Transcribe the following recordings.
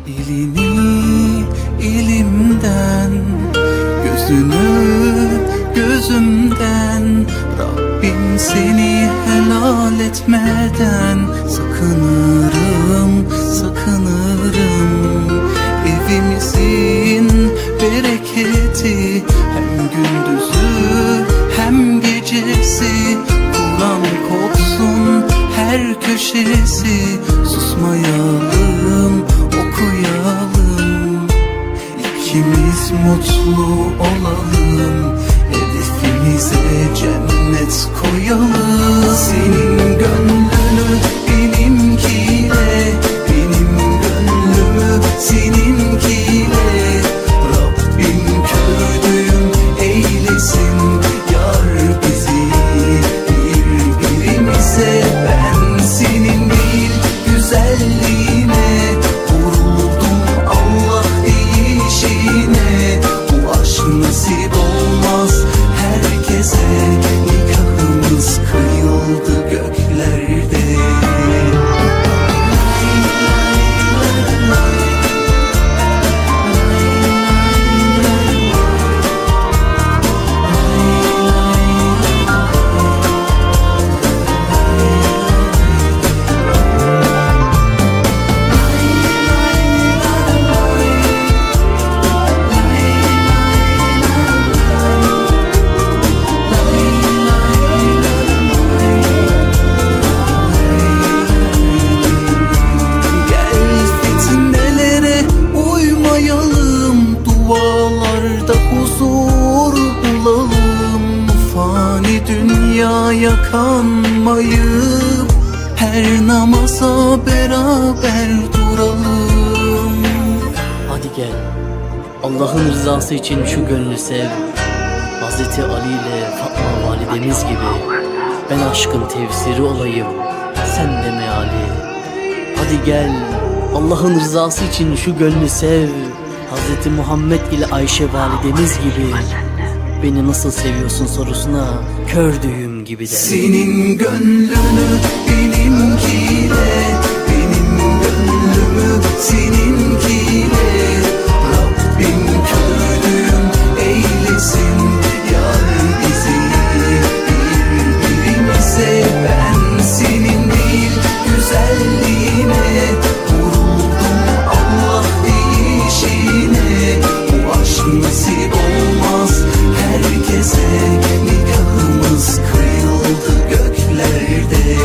Elini elimden, gözünü gözümden, Rabbim seni helal etmeden sakınırım, sakınırım. Evimizin bereketi hem gündüzü hem gecesi, Kur'an kopsun her köşesi. Susmayalım, okuyalım, İkimiz mutlu olalım, hedefimize cennet koyalım. Senin gönlünü benimkiyle, benim gönlümü seninkiyle, Rabbim kördüğüm eylesin yar bizi birbirimize. Ben senin değil güzelliğine vuruldum, Allah değişine. Bu aşk nasip olmaz herkese, nikahımız kıyıldı göklerde. namaza beraber duralım. Hadi gel, Allah'ın rızası için şu gönlü sev. Hazreti Ali ile Fatma validemiz gibi ben aşkın tefsiri olayım, sen de meali. Hadi gel, Allah'ın rızası için şu gönlü sev. Hazreti Muhammed ile Ayşe validemiz gibi beni nasıl seviyorsun sorusuna kördüğüm gibi de. Senin gönlünü benimkiyle, benim gönlümü seninkiyle. Rabbim kördüğüm eylesin yar bizi birbirimize. Ben senin değil güzelliğine vuruldum Allah değişine. Bu aşk nasip olmaz herkese, nikahımız kıyıldı göklerde.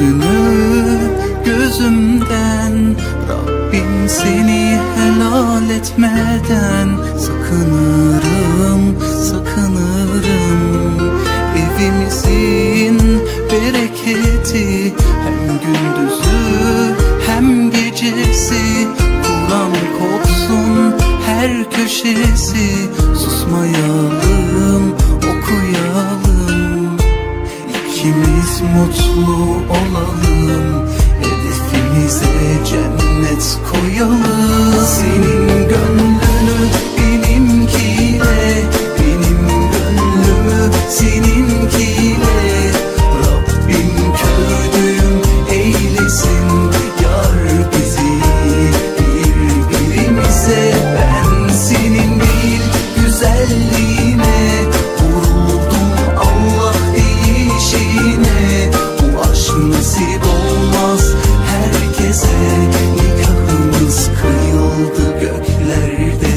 yüzünü gözümden. Rabbim seni helal etmeden sakınırım, sakınırım. Evimizin bereketi hem gündüzü hem gecesi. Kur'an kopsun her köşesi, susmayalım, okuyalım. İkimiz mutlu olalım, hedefimize cennet koyalım. Senin gönlünü benimkiyle, benim gönlümü seninkiyle. Rabbim kördüğüm eylesin, yar bizi birbirimize. Ben senin değil güzelliğine vuruldum, Allah değişine. Bu aşk nasip olmaz herkese, nikahımız kıyıldı göklerde.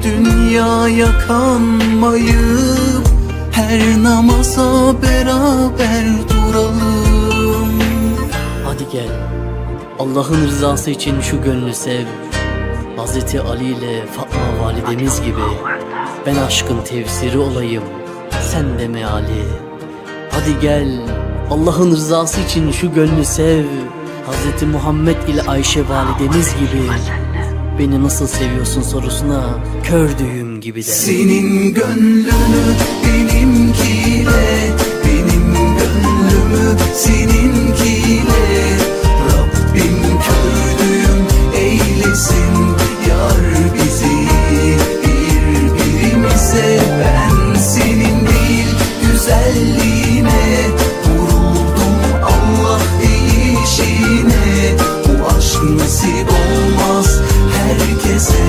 Dünyaya kanmayıp her namaza beraber duralım. Hadi gel, Allah'ın rızası için şu gönlü sev. Hazreti Ali ile Fatma validemiz gibi ben aşkın tefsiri olayım, sen de meali. Hadi gel, Allah'ın rızası için şu gönlü sev. Hazreti Muhammed ile Ayşe validemiz gibi beni nasıl seviyorsun sorusuna kör düğüm gibi de. Senin gönlünü benimkiyle, benim gönlümü seninkiyle. Rabbim kördüğüm eylesin, yar bizi birbirimize. Ben senin değil güzelliğine vuruldum, Allah değişine. Bu aşk nasip olmaz herkese,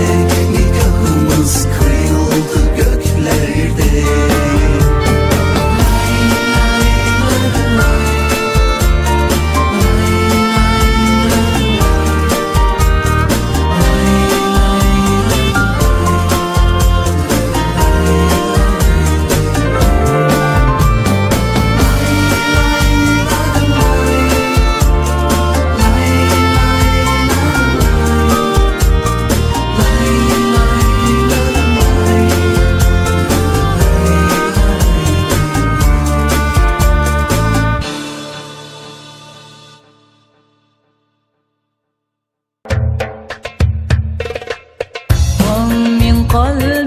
nikahımız kıyıldı göklerde. من قلب